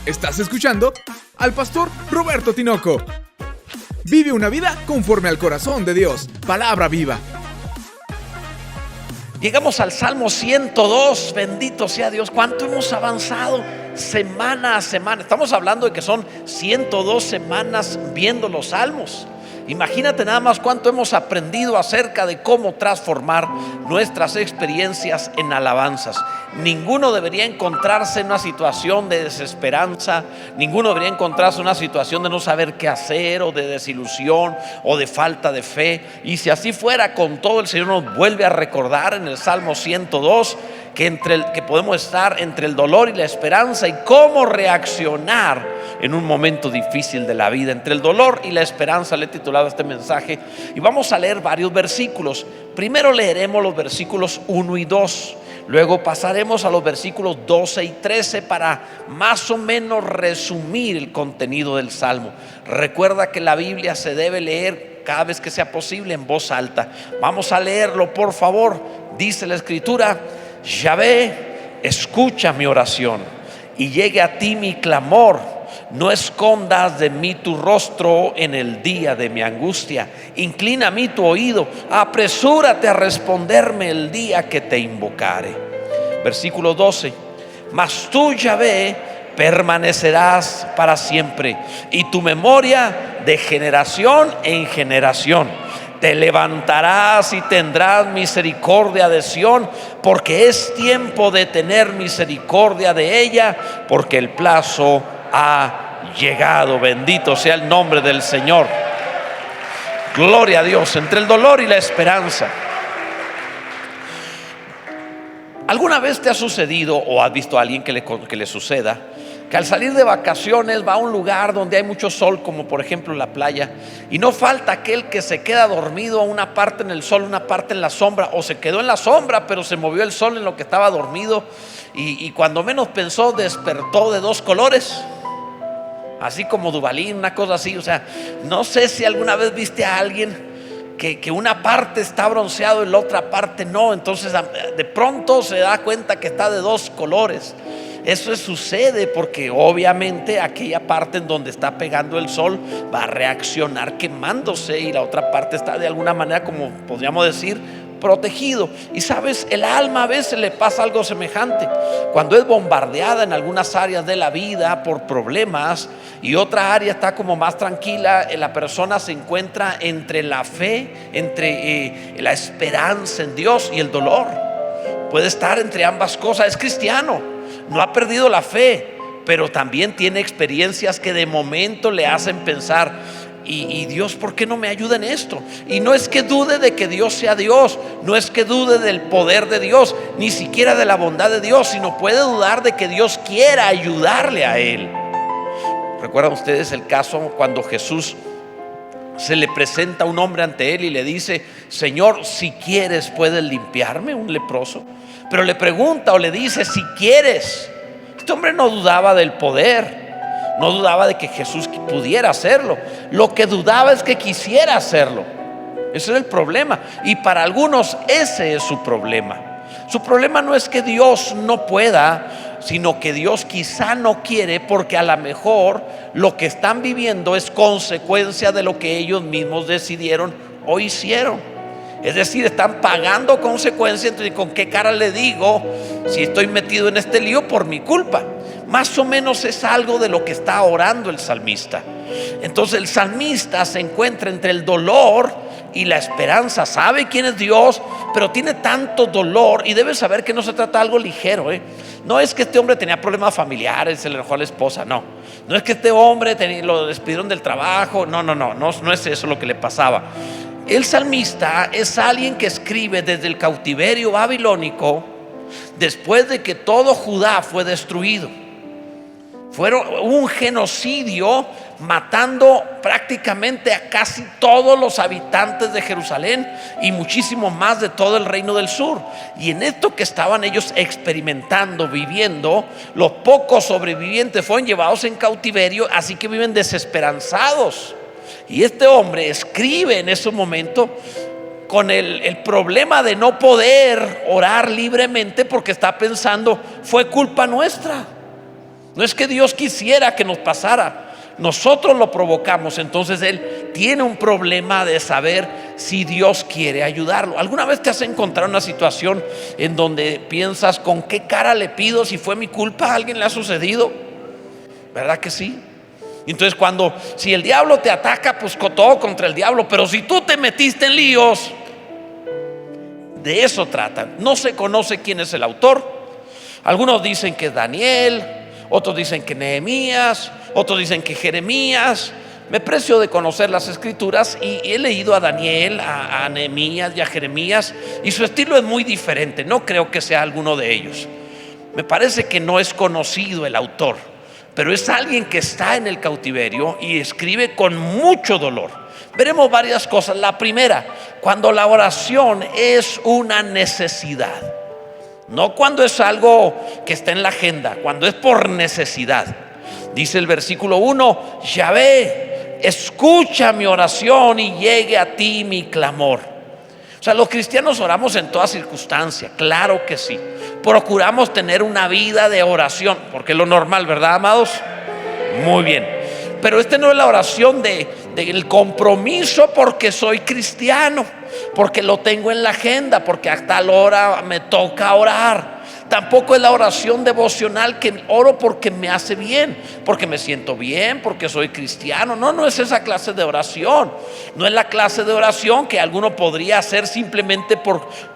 Estás escuchando al pastor Roberto Tinoco. Vive una vida conforme al corazón de Dios. Palabra viva. Llegamos al Salmo 102, bendito sea Dios. ¿Cuánto hemos avanzado semana a semana? Estamos hablando de que son 102 semanas viendo los salmos. Imagínate nada más cuánto hemos aprendido acerca de cómo transformar nuestras experiencias en alabanzas. Ninguno debería encontrarse en una situación de desesperanza. Ninguno debería encontrarse en una situación de no saber qué hacer, o de desilusión, o de falta de fe. Y si así fuera, con todo, el Señor nos vuelve a recordar en el Salmo 102 que podemos estar entre el dolor y la esperanza, y cómo reaccionar en un momento difícil de la vida. Entre el dolor y la esperanza le he titulado este mensaje, y vamos a leer varios versículos. Primero leeremos los versículos 1 y 2. Luego pasaremos a los versículos 12 y 13 para más o menos resumir el contenido del Salmo. Recuerda que la Biblia se debe leer cada vez que sea posible en voz alta. Vamos a leerlo, por favor. Dice la Escritura: Yahvé, escucha mi oración y llegue a ti mi clamor. No escondas de mí tu rostro en el día de mi angustia. Inclina a mí tu oído, apresúrate a responderme el día que te invocare. Versículo 12: Mas tú, Yahvé, permanecerás para siempre, y tu memoria de generación en generación. Te levantarás y tendrás misericordia de Sión, porque es tiempo de tener misericordia de ella, porque el plazo ha llegado. Bendito sea el nombre del Señor. Gloria a Dios. Entre el dolor y la esperanza. ¿Alguna vez te ha sucedido o has visto a alguien que le suceda que al salir de vacaciones va a un lugar donde hay mucho sol, como por ejemplo la playa, y no falta aquel que se queda dormido, una parte en el sol, una parte en la sombra, o se quedó en la sombra pero se movió el sol en lo que estaba dormido, y cuando menos pensó despertó de dos colores, así como Duvalín, una cosa así? O sea, no sé si alguna vez viste a alguien que una parte está bronceado y la otra parte no. Entonces de pronto se da cuenta que está de dos colores. Eso sucede porque obviamente aquella parte en donde está pegando el sol va a reaccionar quemándose, y la otra parte está de alguna manera, como podríamos decir, protegido. Y sabes, el alma a veces le pasa algo semejante. Cuando es bombardeada en algunas áreas de la vida por problemas, y otra área está como más tranquila, la persona se encuentra entre la fe, entre la esperanza en Dios y el dolor. Puede estar entre ambas cosas. Es cristiano, no ha perdido la fe, pero también tiene experiencias que de momento le hacen pensar: y Dios, ¿por qué no me ayuda en esto? Y no es que dude de que Dios sea Dios, no es que dude del poder de Dios, ni siquiera de la bondad de Dios, sino puede dudar de que Dios quiera ayudarle a él. ¿Recuerdan ustedes el caso cuando Jesús se le presenta a un hombre ante él y le dice: Señor, si quieres puedes limpiarme, un leproso? Pero le pregunta o le dice: si quieres. Este hombre no dudaba del poder, no dudaba de que Jesús pudiera hacerlo. Lo que dudaba es que quisiera hacerlo. Ese es el problema. Y para algunos ese es su problema. Su problema no es que Dios no pueda, sino que Dios quizá no quiere, porque a lo mejor lo que están viviendo es consecuencia de lo que ellos mismos decidieron o hicieron. Es decir, están pagando consecuencias. Entonces, ¿con qué cara le digo si estoy metido en este lío por mi culpa? Más o menos es algo de lo que está orando el salmista. Entonces el salmista se encuentra entre el dolor y la esperanza. Sabe quién es Dios, pero tiene tanto dolor, y debe saber que no se trata de algo ligero. No es que este hombre tenía problemas familiares, se le enojó a la esposa, no es que este hombre lo despidieron del trabajo, no es eso lo que le pasaba. El salmista es alguien que escribe desde el cautiverio babilónico, después de que todo Judá fue destruido. Fueron un genocidio, matando prácticamente a casi todos los habitantes de Jerusalén y muchísimo más de todo el reino del sur. Y en esto que estaban ellos experimentando, viviendo, los pocos sobrevivientes fueron llevados en cautiverio, así que viven desesperanzados. Y este hombre escribe en ese momento con el problema de no poder orar libremente, porque está pensando: fue culpa nuestra. No es que Dios quisiera que nos pasara, nosotros lo provocamos. Entonces Él tiene un problema de saber si Dios quiere ayudarlo. ¿Alguna vez te has encontrado en una situación en donde piensas, con qué cara le pido si fue mi culpa? ¿A alguien le ha sucedido? ¿Verdad que sí? Entonces si el diablo te ataca, pues todo contra el diablo. Pero si tú te metiste en líos, de eso tratan. No se conoce quién es el autor. Algunos dicen que es Daniel, otros dicen que Nehemías, otros dicen que Jeremías. Me precio de conocer las escrituras y he leído a Daniel, a Nehemías y a Jeremías, y su estilo es muy diferente. No creo que sea alguno de ellos. Me parece que no es conocido el autor, pero es alguien que está en el cautiverio y escribe con mucho dolor. Veremos varias cosas. La primera, cuando la oración es una necesidad. No cuando es algo que está en la agenda, cuando es por necesidad. Dice el versículo 1: Yahvé, escucha mi oración y llegue a ti mi clamor. O sea, los cristianos oramos en toda circunstancia, claro que sí. Procuramos tener una vida de oración, porque es lo normal, ¿verdad, amados? Muy bien. Pero no es la oración del compromiso porque soy cristiano, porque lo tengo en la agenda, porque a tal hora me toca orar. Tampoco es la oración devocional que oro porque me hace bien, porque me siento bien, porque soy cristiano. No es esa clase de oración. No es la clase de oración que alguno podría hacer simplemente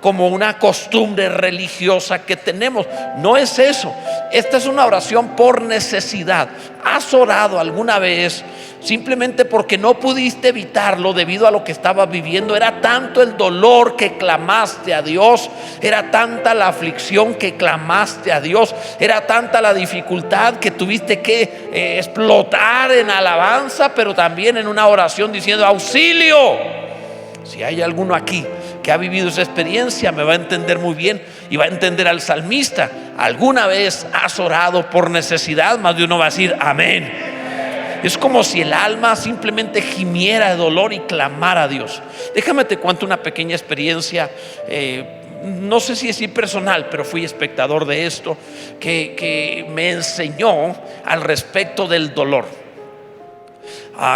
como una costumbre religiosa que tenemos. No es eso. Esta es una oración por necesidad. ¿Has orado alguna vez simplemente porque no pudiste evitarlo debido a lo que estabas viviendo? Era tanto el dolor que clamaste a Dios, era tanta la aflicción que clamaste a Dios, era tanta la dificultad que tuviste que explotar en alabanza, pero también en una oración diciendo: auxilio. Si hay alguno aquí que ha vivido esa experiencia, me va a entender muy bien y va a entender al salmista. ¿Alguna vez has orado por necesidad? Más de uno va a decir amén. Es como si el alma simplemente gimiera de dolor y clamara a Dios. Déjame te cuento una pequeña experiencia, no sé si es personal, pero fui espectador de esto, que me enseñó al respecto del dolor.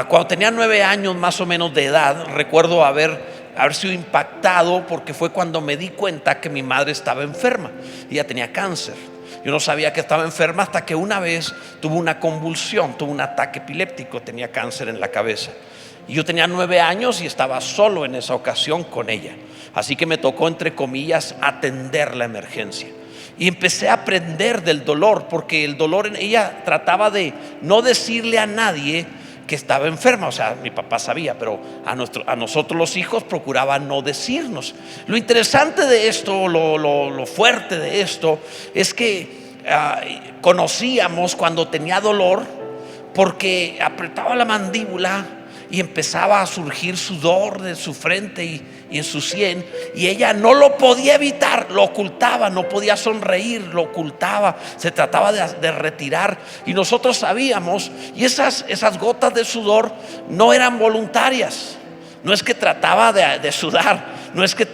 Cuando tenía 9 años más o menos de edad, recuerdo haber sido impactado porque fue cuando me di cuenta que mi madre estaba enferma. Ella tenía cáncer. Yo no sabía que estaba enferma hasta que una vez tuvo una convulsión, tuvo un ataque epiléptico, tenía cáncer en la cabeza. Y yo tenía 9 años y estaba solo en esa ocasión con ella. Así que me tocó, entre comillas, atender la emergencia. Y empecé a aprender del dolor, porque el dolor, ella trataba de no decirle a nadie que estaba enferma. O sea, mi papá sabía, pero a nosotros los hijos procuraba no decirnos. Lo interesante de esto, lo fuerte de esto, es que conocíamos cuando tenía dolor, porque apretaba la mandíbula y empezaba a surgir sudor de su frente y en su sien, y ella no lo podía evitar, lo ocultaba, no podía sonreír, lo ocultaba, se trataba de retirar, y nosotros sabíamos, y esas gotas de sudor no eran voluntarias. No es que trataba de sudar,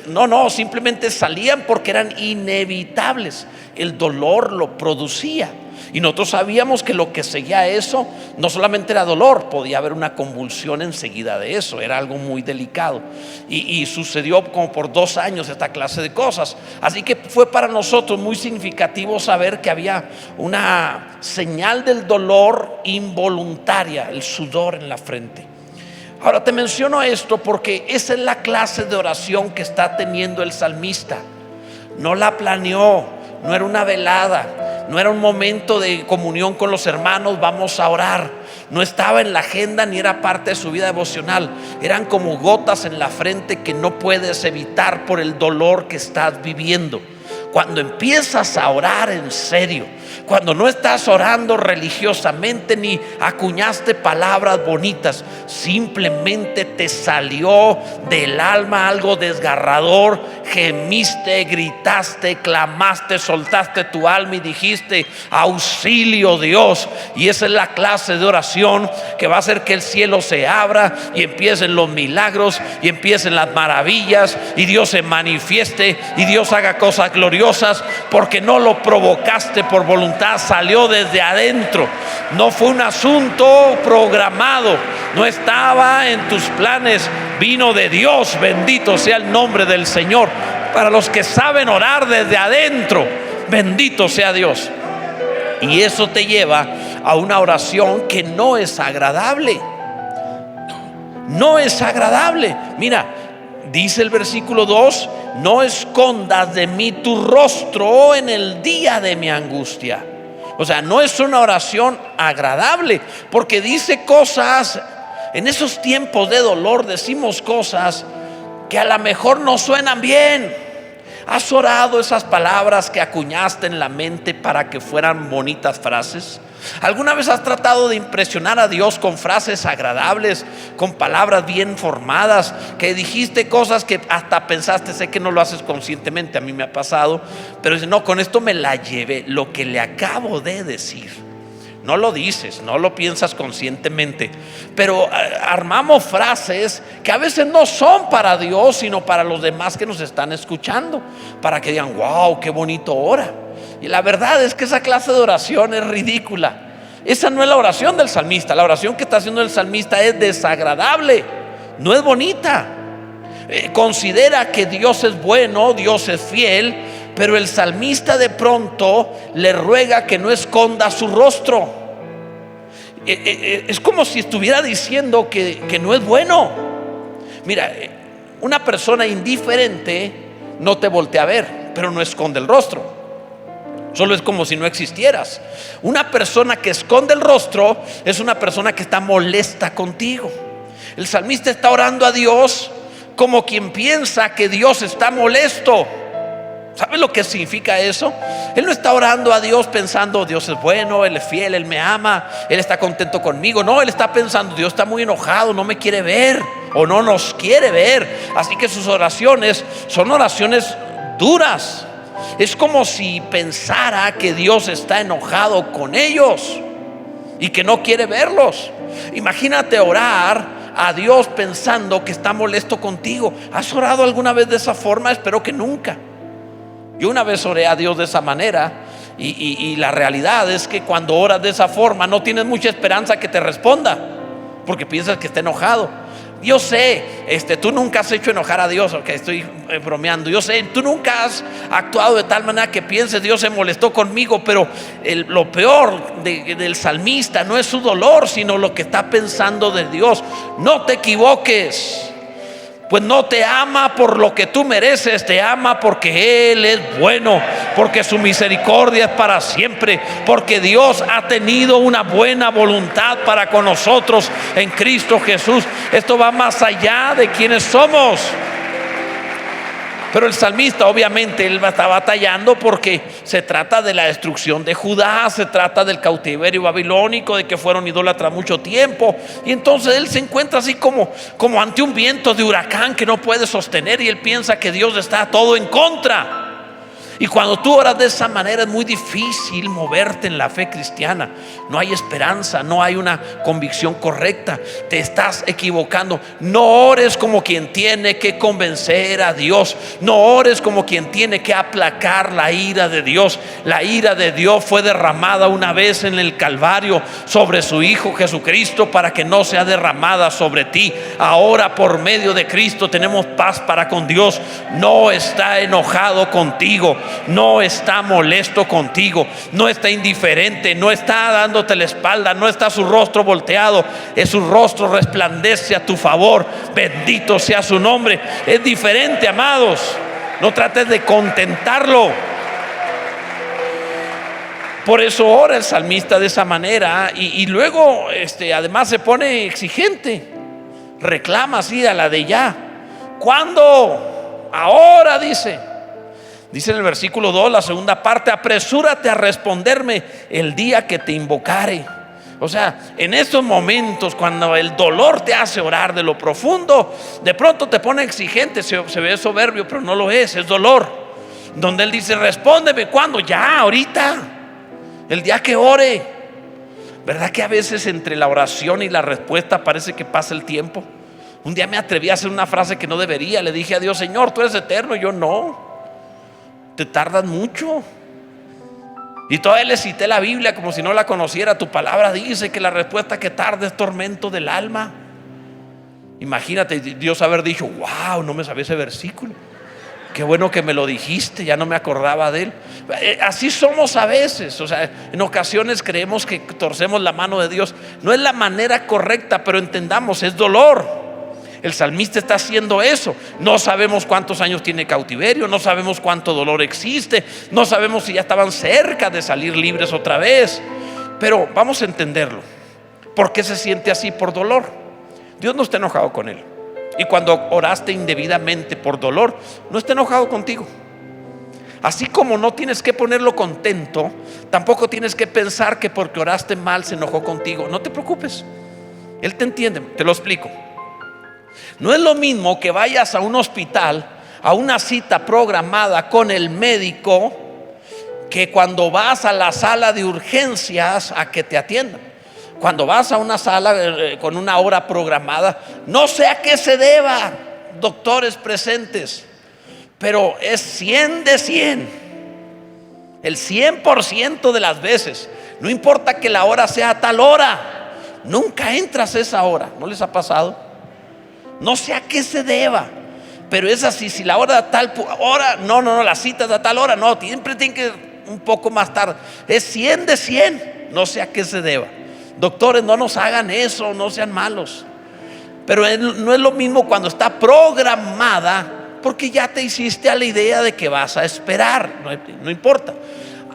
no, simplemente salían porque eran inevitables. El dolor lo producía. Y nosotros sabíamos que lo que seguía a eso no solamente era dolor, podía haber una convulsión enseguida de eso, era algo muy delicado. Y sucedió como por 2 años esta clase de cosas. Así que fue para nosotros muy significativo saber que había una señal del dolor involuntaria, el sudor en la frente. Ahora te menciono esto porque esa es la clase de oración que está teniendo el salmista. No la planeó, no era una velada, no era un momento de comunión con los hermanos, vamos a orar. No estaba en la agenda ni era parte de su vida devocional. Eran como gotas en la frente que no puedes evitar por el dolor que estás viviendo. Cuando empiezas a orar en serio, cuando no estás orando religiosamente ni acuñaste palabras bonitas, simplemente te salió del alma algo desgarrador, gemiste, gritaste, clamaste, soltaste tu alma y dijiste: auxilio, Dios. Y esa es la clase de oración que va a hacer que el cielo se abra y empiecen los milagros y empiecen las maravillas y Dios se manifieste y Dios haga cosas gloriosas, porque no lo provocaste por voluntad respuesta salió desde adentro. No fue un asunto programado, no estaba en tus planes, vino de Dios. Bendito sea el nombre del Señor. Para los que saben orar desde adentro, bendito sea Dios. Y eso te lleva a una oración que no es agradable. No es agradable. Mira, dice el versículo 2: no escondas de mí tu rostro en el día de mi angustia. O sea, no es una oración agradable, porque dice cosas. En esos tiempos de dolor decimos cosas que a lo mejor no suenan bien. ¿Has orado esas palabras que acuñaste en la mente para que fueran bonitas frases? ¿Alguna vez has tratado de impresionar a Dios con frases agradables, con palabras bien formadas, que dijiste cosas que hasta pensaste? Sé que no lo haces conscientemente, a mí me ha pasado, pero dices: no, con esto me la llevé, lo que le acabo de decir. No lo dices, no lo piensas conscientemente, pero armamos frases que a veces no son para Dios, sino para los demás que nos están escuchando, para que digan: wow, qué bonito ora. Y la verdad es que esa clase de oración es ridícula. Esa no es la oración del salmista. La oración que está haciendo el salmista es desagradable, no es bonita. Considera que Dios es bueno, Dios es fiel, pero el salmista de pronto le ruega que no esconda su rostro. Es como si estuviera diciendo que no es bueno. Mira, una persona indiferente no te voltea a ver, pero no esconde el rostro. Solo es como si no existieras. Una persona que esconde el rostro es una persona que está molesta contigo. El salmista está orando a Dios como quien piensa que Dios está molesto. ¿Sabes lo que significa eso? Él no está orando a Dios pensando: Dios es bueno, Él es fiel, Él me ama, Él está contento conmigo. No, Él está pensando: Dios está muy enojado, no me quiere ver o no nos quiere ver. Así que sus oraciones son oraciones duras. Es como si pensara que Dios está enojado con ellos y que no quiere verlos. Imagínate orar a Dios pensando que está molesto contigo. ¿Has orado alguna vez de esa forma? Espero que nunca. Yo una vez oré a Dios de esa manera y la realidad es que cuando oras de esa forma no tienes mucha esperanza que te responda, porque piensas que está enojado. Yo sé, tú nunca has hecho enojar a Dios, ok, estoy bromeando. Yo sé, tú nunca has actuado de tal manera que pienses: Dios se molestó conmigo. Pero lo peor del salmista no es su dolor, sino lo que está pensando de Dios. No te equivoques, pues no te ama por lo que tú mereces, te ama porque Él es bueno, porque su misericordia es para siempre, porque Dios ha tenido una buena voluntad para con nosotros en Cristo Jesús. Esto va más allá de quienes somos. Pero el salmista, obviamente, él está batallando porque se trata de la destrucción de Judá, se trata del cautiverio babilónico, de que fueron idólatras mucho tiempo. Y entonces él se encuentra así como ante un viento de huracán que no puede sostener, y él piensa que Dios está todo en contra. Y cuando tú oras de esa manera es muy difícil moverte en la fe cristiana. No hay esperanza, no hay una convicción correcta. Te estás equivocando. No ores como quien tiene que convencer a Dios. No ores como quien tiene que aplacar la ira de Dios. La ira de Dios fue derramada una vez en el Calvario sobre su Hijo Jesucristo para que no sea derramada sobre ti. Ahora, por medio de Cristo, tenemos paz para con Dios. No está enojado contigo, no está molesto contigo, no está indiferente, no está dándote la espalda, no está su rostro volteado, es su rostro resplandece a tu favor. Bendito sea su nombre. Es diferente, amados. No trates de contentarlo. Por eso ora el salmista de esa manera y luego además se pone exigente, reclama así a la de ya. ¿Cuándo? Ahora, dice en el versículo 2, la segunda parte: apresúrate a responderme el día que te invocare. O sea, en estos momentos cuando el dolor te hace orar de lo profundo, de pronto te pone exigente. Se ve soberbio, pero no lo es dolor. Donde él dice: respóndeme. ¿Cuándo? Ya, ahorita, el día que ore. ¿Verdad que a veces entre la oración y la respuesta parece que pasa el tiempo? Un día me atreví a hacer una frase que no debería. Le dije a Dios: Señor, tú eres eterno. Y yo: no, te tardas mucho. Y todavía le cité la Biblia como si no la conociera. Tu palabra dice que la respuesta que tarda es tormento del alma. Imagínate Dios haber dicho: wow, no me sabía ese versículo. Qué bueno que me lo dijiste, ya no me acordaba de él. Así somos a veces. O sea, en ocasiones creemos que torcemos la mano de Dios. No es la manera correcta, pero entendamos, es dolor. El salmista está haciendo eso. No sabemos cuántos años tiene cautiverio, no sabemos cuánto dolor existe, no sabemos si ya estaban cerca de salir libres otra vez. Pero vamos a entenderlo. ¿Por qué se siente así? Por dolor. Dios no está enojado con él. Y cuando oraste indebidamente por dolor, no está enojado contigo. Así como no tienes que ponerlo contento, tampoco tienes que pensar que porque oraste mal se enojó contigo. No te preocupes, Él te entiende. Te lo explico. No es lo mismo que vayas a un hospital, a una cita programada con el médico, que cuando vas a la sala de urgencias a que te atiendan. Cuando vas a una sala con una hora programada, no sé a qué se deba, doctores presentes, pero es 100 de 100. El 100% de las veces, no importa que la hora sea a tal hora, nunca entras a esa hora. ¿No les ha pasado? No sé a qué se deba, pero es así. Si la hora de tal hora, no, la cita es a tal hora, no, siempre tiene que ir un poco más tarde. Es 100 de 100, no sé a qué se deba. Doctores, no nos hagan eso, no sean malos. Pero no es lo mismo cuando está programada, porque ya te hiciste a la idea de que vas a esperar, no importa.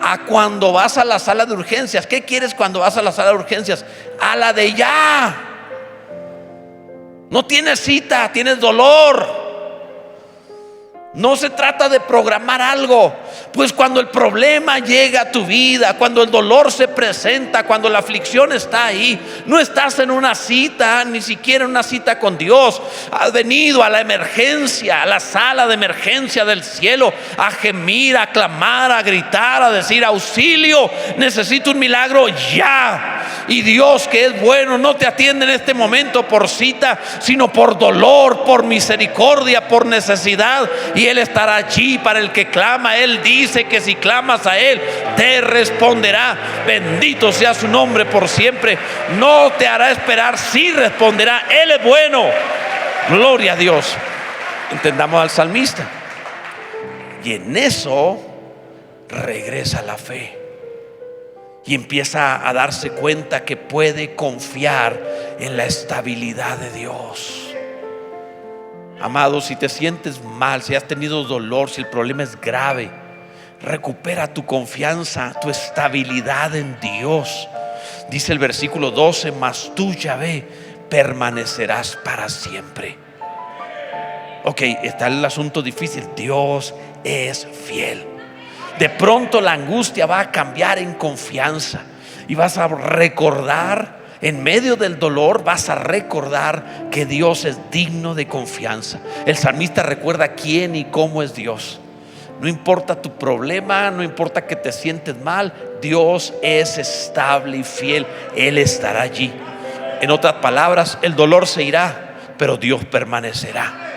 A cuando vas a la sala de urgencias, ¿qué quieres cuando vas a la sala de urgencias? A la de ya. No tienes cita, tienes dolor. No se trata de programar algo. Pues cuando el problema llega a tu vida, cuando el dolor se presenta, cuando la aflicción está ahí, no estás en una cita, ni siquiera en una cita con Dios. Has venido a la emergencia, a la sala de emergencia del cielo, a gemir, a clamar, a gritar, a decir: auxilio, necesito un milagro ya. Y Dios, que es bueno, no te atiende en este momento por cita, sino por dolor, por misericordia, por necesidad. Y Él estará allí para el que clama. Él dice que si clamas a Él, te responderá. Bendito sea su nombre por siempre. No te hará esperar, sí responderá. Él es bueno. Gloria a Dios. Entendamos al salmista. Y en eso regresa la fe. Y empieza a darse cuenta que puede confiar en la estabilidad de Dios. Amado, si te sientes mal, si has tenido dolor, si el problema es grave, recupera tu confianza, tu estabilidad en Dios. Dice el versículo 12: mas tú, Yahvé, permanecerás para siempre. Ok, está el asunto difícil. Dios es fiel. De pronto la angustia va a cambiar en confianza y vas a recordar, en medio del dolor vas a recordar que Dios es digno de confianza. El salmista recuerda quién y cómo es Dios. No importa tu problema, no importa que te sientes mal, Dios es estable y fiel. Él estará allí. En otras palabras, el dolor se irá, pero Dios permanecerá.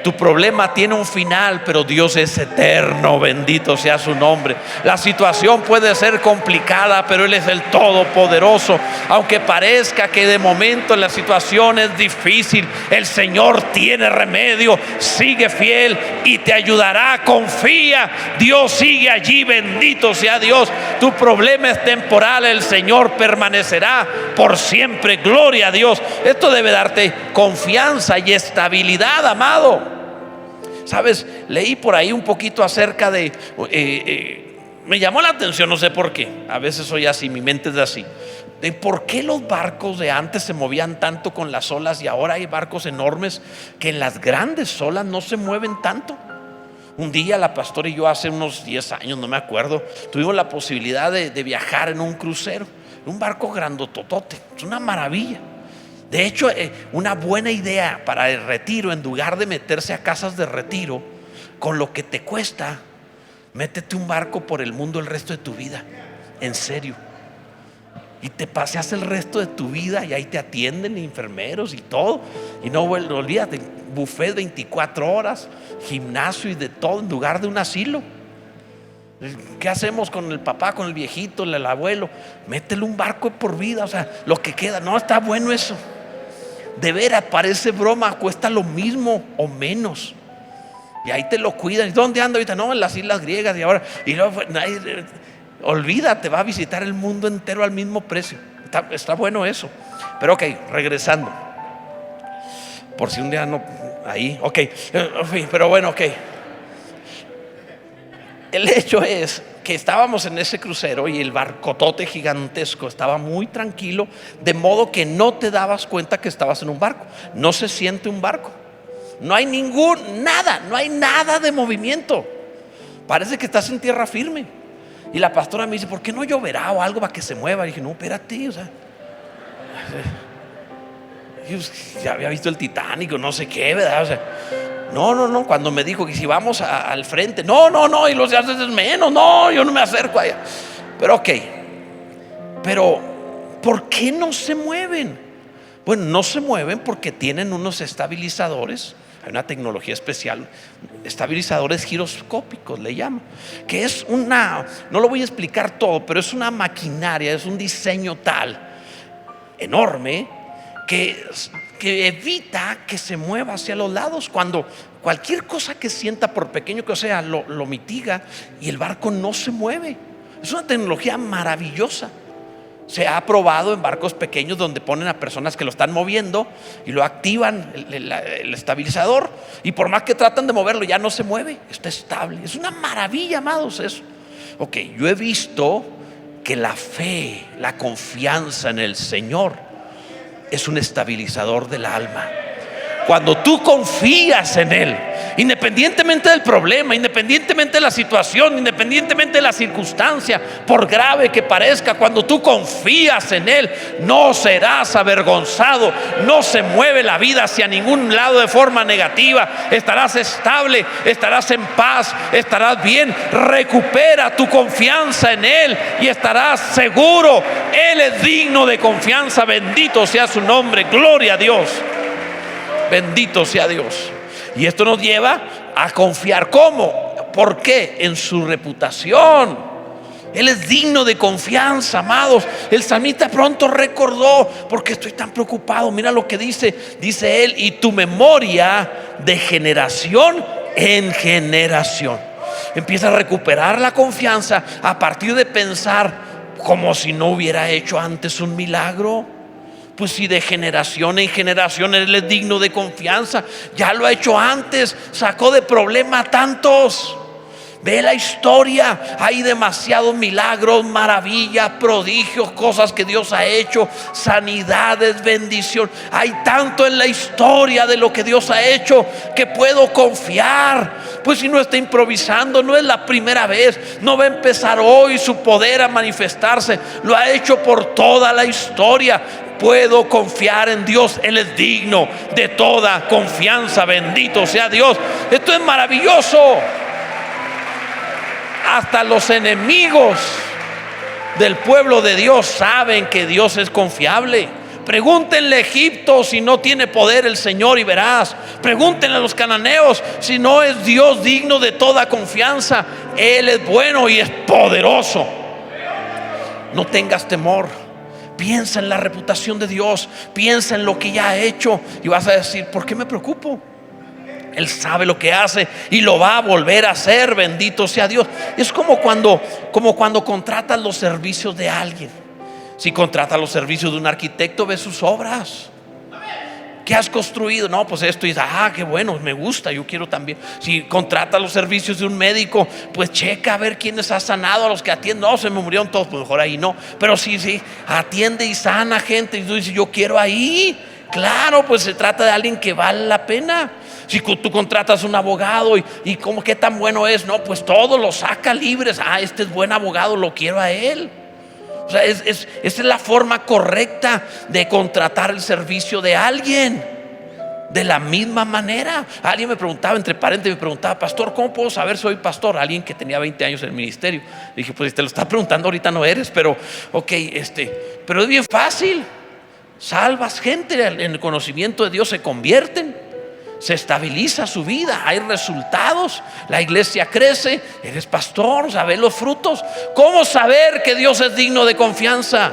Tu problema tiene un final, pero Dios es eterno. Bendito sea su nombre. La situación puede ser complicada, pero Él es el Todopoderoso. Aunque parezca que de momento la situación es difícil, el Señor tiene remedio. Sigue fiel y te ayudará. Confía, Dios sigue allí. Bendito sea Dios. Tu problema es temporal, el Señor permanecerá por siempre. Gloria a Dios. Esto debe darte confianza y estabilidad, amado. Sabes, leí por ahí un poquito acerca de me llamó la atención, no sé por qué. A veces soy así, mi mente es así. De por qué los barcos de antes se movían tanto con las olas y ahora hay barcos enormes que en las grandes olas no se mueven tanto. Un día la pastora y yo, hace unos 10 años, no me acuerdo, tuvimos la posibilidad de viajar en un crucero, un barco grandototote. Es una maravilla. De hecho, una buena idea para el retiro, en lugar de meterse a casas de retiro, con lo que te cuesta, métete un barco por el mundo el resto de tu vida. En serio. Y te paseas el resto de tu vida y ahí te atienden enfermeros y todo. Y no olvídate, buffet 24 horas, gimnasio y de todo, en lugar de un asilo. ¿Qué hacemos con el papá, con el viejito, el abuelo? Métele un barco por vida, o sea, lo que queda. No, está bueno eso. De veras, parece broma, cuesta lo mismo o menos. Y ahí te lo cuidan. ¿Y dónde anda ahorita? No, en las islas griegas. Y luego, olvídate, va a visitar el mundo entero al mismo precio. Está bueno eso. Pero ok, regresando. Por si un día no, ahí, ok. Pero bueno, ok. El hecho es que estábamos en ese crucero y el barcotote gigantesco estaba muy tranquilo, de modo que no te dabas cuenta que estabas en un barco. No se siente un barco. No hay no hay nada de movimiento. Parece que estás en tierra firme. Y la pastora me dice, ¿por qué no lloverá o algo para que se mueva? Y dije, no, espérate, o sea, ya había visto el Titanic o no sé qué, ¿verdad? O sea, no, cuando me dijo que si vamos al frente, no, y los de haces menos, no, yo no me acerco allá. Pero ok, pero ¿por qué no se mueven? Bueno, no se mueven porque tienen unos estabilizadores. Hay una tecnología especial, estabilizadores giroscópicos le llaman, que es no lo voy a explicar todo, pero es una maquinaria, es un diseño tal enorme que evita que se mueva hacia los lados. Cuando cualquier cosa que sienta, por pequeño que sea, lo mitiga y el barco no se mueve. Es una tecnología maravillosa. Se ha probado en barcos pequeños donde ponen a personas que lo están moviendo y lo activan el estabilizador, y por más que tratan de moverlo ya no se mueve, está estable. Es una maravilla, amados, eso. Ok, yo he visto que la fe, la confianza en el Señor es un estabilizador del alma. Cuando tú confías en Él, independientemente del problema, independientemente de la situación, independientemente de la circunstancia, por grave que parezca, cuando tú confías en Él, no serás avergonzado. No se mueve la vida hacia ningún lado de forma negativa. Estarás estable, estarás en paz, estarás bien. Recupera tu confianza en Él y estarás seguro. Él es digno de confianza. Bendito sea su nombre. Gloria a Dios. Bendito sea Dios. Y esto nos lleva a confiar. ¿Cómo? ¿Por qué? En su reputación. Él es digno de confianza, amados. El salmista pronto recordó: porque estoy tan preocupado. Mira lo que dice él: y tu memoria de generación en generación. Empieza a recuperar la confianza a partir de pensar como si no hubiera hecho antes un milagro. Pues si de generación en generación Él es digno de confianza, ya lo ha hecho antes, sacó de problema a tantos. Ve la historia, hay demasiados milagros, maravillas, prodigios, cosas que Dios ha hecho, sanidades, bendición. Hay tanto en la historia de lo que Dios ha hecho que puedo confiar. Pues si no está improvisando, no es la primera vez, no va a empezar hoy su poder a manifestarse, lo ha hecho por toda la historia. Puedo confiar en Dios. Él es digno de toda confianza. Bendito sea Dios. Esto es maravilloso. Hasta los enemigos del pueblo de Dios saben que Dios es confiable. Pregúntenle a Egipto si no tiene poder el Señor y verás. Pregúntenle a los cananeos si no es Dios digno de toda confianza. Él es bueno y es poderoso. No tengas temor. Piensa en la reputación de Dios, piensa en lo que ya ha hecho y vas a decir: ¿por qué me preocupo? Él sabe lo que hace y lo va a volver a hacer. Bendito sea Dios. Es como cuando contratas los servicios de alguien. Si contratas los servicios de un arquitecto, ves sus obras. ¿Qué has construido? No, pues esto. Y qué bueno, me gusta, yo quiero también. Si contratas los servicios de un médico, pues checa a ver quiénes ha sanado, a los que atienden. No, se me murieron todos, pues mejor ahí no. Pero sí, atiende y sana gente. Y tú dices: yo quiero ahí. Claro, pues se trata de alguien que vale la pena. Si tú contratas un abogado y ¿cómo qué tan bueno es? No, pues todo lo saca libres. Este es buen abogado, lo quiero a él. O sea, esa es la forma correcta de contratar el servicio de alguien. De la misma manera, alguien me preguntaba, entre paréntesis, me preguntaba: pastor, ¿cómo puedo saber si soy pastor? Alguien que tenía 20 años en el ministerio. Le dije: pues si te lo está preguntando ahorita no eres, pero ok, pero es bien fácil. Salvas gente, en el conocimiento de Dios se convierten. se estabiliza su vida, hay resultados, la iglesia crece, eres pastor, sabes los frutos. ¿Cómo saber que Dios es digno de confianza?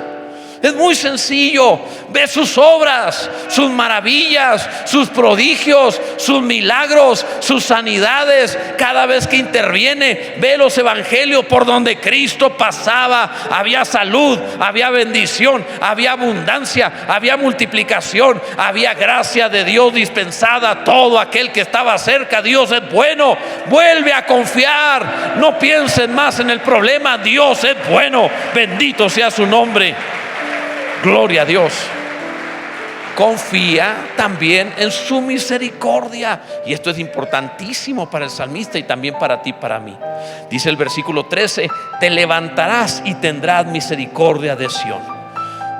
Es muy sencillo. Ve sus obras, sus maravillas, sus prodigios, sus milagros, sus sanidades. Cada vez que interviene, ve los evangelios. Por donde Cristo pasaba, había salud, había bendición, había abundancia, había multiplicación, había gracia de Dios dispensada a todo aquel que estaba cerca. Dios es bueno. Vuelve a confiar. No piensen más en el problema. Dios es bueno. Bendito sea su nombre. Gloria a Dios. Confía también en su misericordia. Y esto es importantísimo para el salmista y también para ti, para mí. Dice el versículo 13: te levantarás y tendrás misericordia de Sión.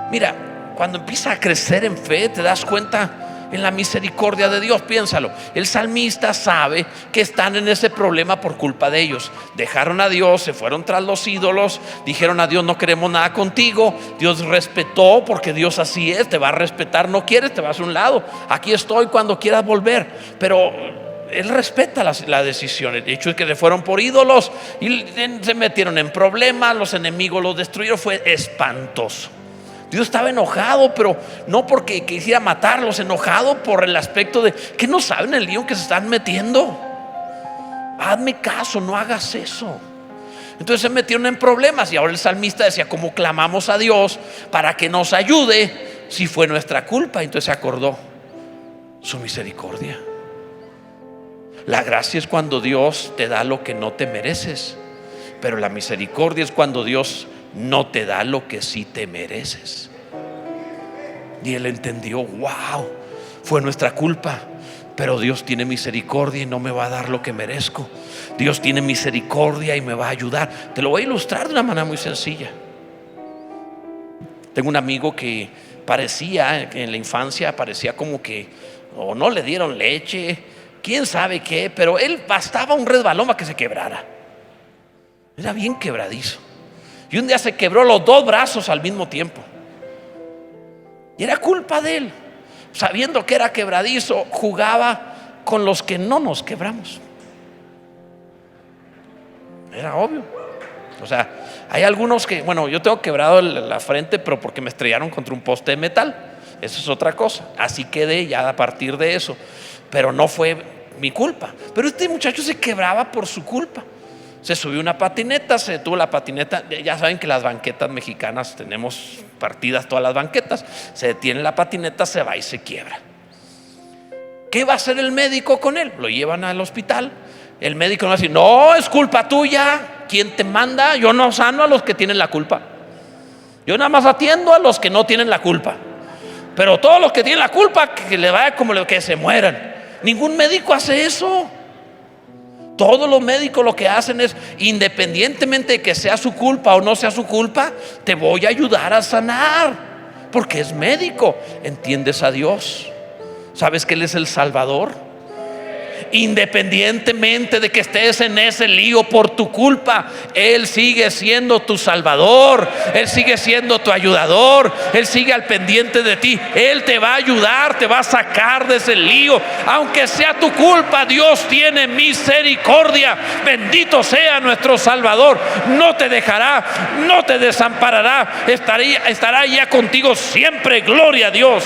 Mira, cuando empieza a crecer en fe, te das cuenta en la misericordia de Dios. Piénsalo. El salmista sabe que están en ese problema por culpa de ellos. Dejaron a Dios, se fueron tras los ídolos, dijeron a Dios: no queremos nada contigo. Dios respetó, porque Dios así es, te va a respetar. No quieres, te vas a un lado. Aquí estoy cuando quieras volver. Pero Él respeta la decisión. El hecho es que se fueron por ídolos y se metieron en problemas. Los enemigos los destruyeron. Fue espantoso. Dios estaba enojado, pero no porque quisiera matarlos, enojado por el aspecto de que no saben el lío en que se están metiendo. Hazme caso, no hagas eso. Entonces se metieron en problemas, y ahora el salmista decía: ¿cómo clamamos a Dios para que nos ayude si fue nuestra culpa? Entonces se acordó su misericordia. La gracia es cuando Dios te da lo que no te mereces, pero la misericordia es cuando Dios no te da lo que sí te mereces. Y él entendió: wow, fue nuestra culpa, pero Dios tiene misericordia y no me va a dar lo que merezco. Dios tiene misericordia y me va a ayudar. Te lo voy a ilustrar de una manera muy sencilla. Tengo un amigo que parecía, en la infancia parecía como que o no le dieron leche, quién sabe qué, pero él bastaba un resbalón para que se quebrara. Era bien quebradizo. Y un día se quebró los dos brazos al mismo tiempo. Y era culpa de él. Sabiendo que era quebradizo, jugaba con los que no nos quebramos. Era obvio. O sea, hay algunos que, bueno, yo tengo quebrado la frente, pero porque me estrellaron contra un poste de metal. Eso es otra cosa. Así quedé ya a partir de eso. Pero no fue mi culpa. Pero este muchacho se quebraba por su culpa. Se subió una patineta, se detuvo la patineta. Ya saben que las banquetas mexicanas tenemos partidas todas las banquetas. Se detiene la patineta, se va y se quiebra. ¿Qué va a hacer el médico con él? Lo llevan al hospital. El médico no va a decir: no, es culpa tuya. ¿Quién te manda? Yo no sano a los que tienen la culpa. Yo nada más atiendo a los que no tienen la culpa. Pero todos los que tienen la culpa, que le vaya como los que se mueran. Ningún médico hace eso. Todos los médicos lo que hacen es, independientemente de que sea su culpa o no sea su culpa, te voy a ayudar a sanar, porque es médico. ¿Entiendes a Dios? ¿Sabes que Él es el Salvador? Independientemente de que estés en ese lío por tu culpa, Él sigue siendo tu Salvador. Él sigue siendo tu ayudador. Él sigue al pendiente de ti. Él te va a ayudar, te va a sacar de ese lío. Aunque sea tu culpa, Dios tiene misericordia. Bendito sea nuestro Salvador. No te dejará, no te desamparará. Estará ya contigo siempre. Gloria a Dios.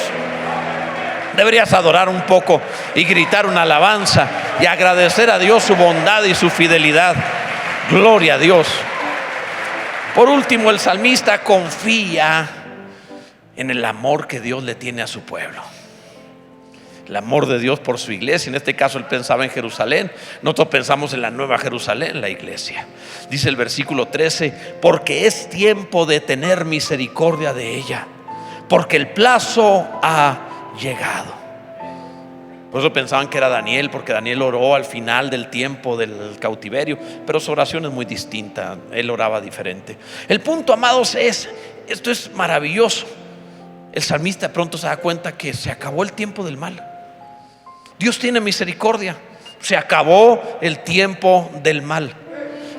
Deberías adorar un poco y gritar una alabanza y agradecer a Dios su bondad y su fidelidad. Gloria a Dios. Por último, el salmista confía en el amor que Dios le tiene a su pueblo. El amor de Dios por su iglesia. En este caso él pensaba en Jerusalén. Nosotros pensamos en la nueva Jerusalén, la iglesia. Dice el versículo 13: porque es tiempo de tener misericordia de ella, porque el plazo ha llegado. Por eso pensaban que era Daniel, porque Daniel oró al final del tiempo del cautiverio, pero su oración es muy distinta. Él oraba diferente. El punto, amados, esto es maravilloso. El salmista pronto se da cuenta que se acabó el tiempo del mal. Dios tiene misericordia. Se acabó el tiempo del mal.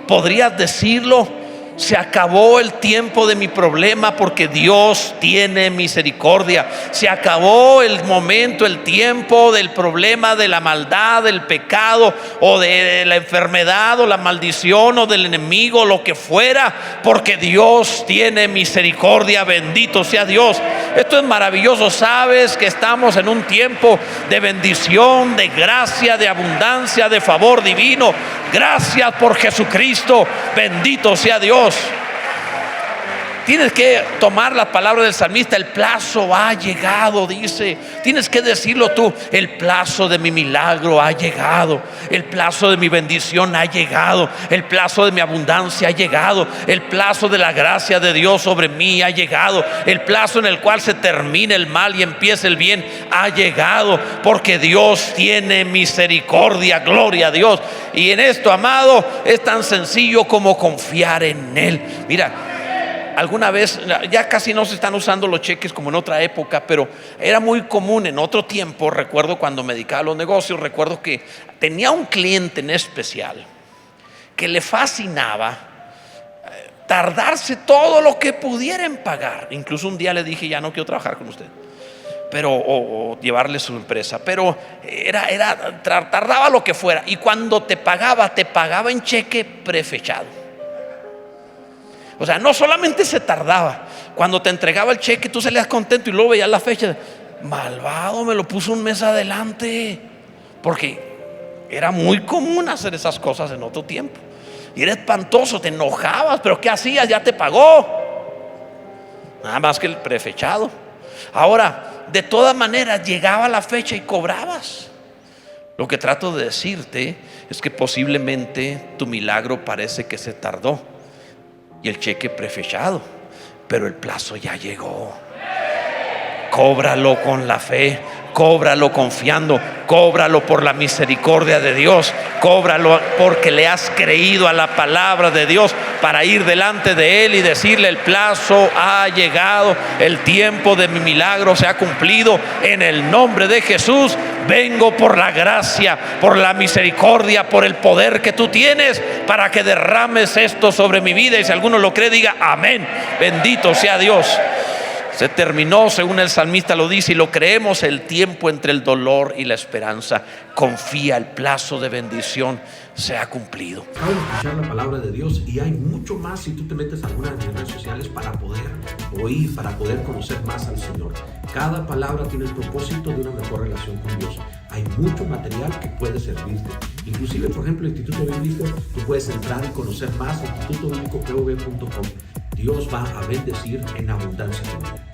Podrías decirlo Se acabó el tiempo de mi problema porque Dios tiene misericordia. Se acabó el momento, el tiempo del problema de la maldad, del pecado o de la enfermedad o la maldición o del enemigo, lo que fuera, porque Dios tiene misericordia. Bendito sea Dios. Esto es maravilloso. Sabes que estamos en un tiempo de bendición, de gracia, de abundancia, de favor divino. Gracias por Jesucristo. Bendito sea Dios. Tienes que tomar la palabra del salmista. El plazo ha llegado, dice. Tienes que decirlo tú. El plazo de mi milagro ha llegado. El plazo de mi bendición ha llegado. El plazo de mi abundancia ha llegado. El plazo de la gracia de Dios sobre mí ha llegado. El plazo en el cual se termine el mal y empiece el bien ha llegado. Porque Dios tiene misericordia. Gloria a Dios. Y en esto, amado, es tan sencillo como confiar en Él. Mira, alguna vez, ya casi no se están usando los cheques como en otra época, pero era muy común en otro tiempo. Recuerdo cuando me dedicaba a los negocios, recuerdo que tenía un cliente en especial que le fascinaba tardarse todo lo que pudiera en pagar. Incluso un día le dije: ya no quiero trabajar con usted, pero o llevarle su empresa, pero tardaba lo que fuera. Y cuando te pagaba en cheque prefechado. O sea, no solamente se tardaba, cuando te entregaba el cheque tú salías contento y luego veías la fecha. Malvado, me lo puso un mes adelante. Porque era muy común hacer esas cosas en otro tiempo. Y era espantoso, te enojabas, pero ¿qué hacías? Ya te pagó. Nada más que el prefechado. Ahora, de todas maneras, llegaba la fecha y cobrabas. Lo que trato de decirte es que posiblemente tu milagro parece que se tardó y el cheque prefechado, pero el plazo ya llegó. Cóbralo con la fe, cóbralo confiando, cóbralo por la misericordia de Dios, cóbralo porque le has creído a la palabra de Dios para ir delante de Él y decirle: el plazo ha llegado, el tiempo de mi milagro se ha cumplido. En el nombre de Jesús vengo por la gracia, por la misericordia, por el poder que tú tienes para que derrames esto sobre mi vida. Y si alguno lo cree, diga amén. Bendito sea Dios. Se terminó, según el salmista lo dice, y lo creemos, el tiempo entre el dolor y la esperanza. Confía, el plazo de bendición se ha cumplido. Acabas de escuchar la palabra de Dios y hay mucho más si tú te metes a algunas de las redes sociales para poder oír, para poder conocer más al Señor. Cada palabra tiene el propósito de una mejor relación con Dios. Hay mucho material que puede servirte. Inclusive, por ejemplo, el Instituto Bíblico, tú puedes entrar y conocer más en institutobiblicopov.com. Dios va a bendecir en abundancia tu vida.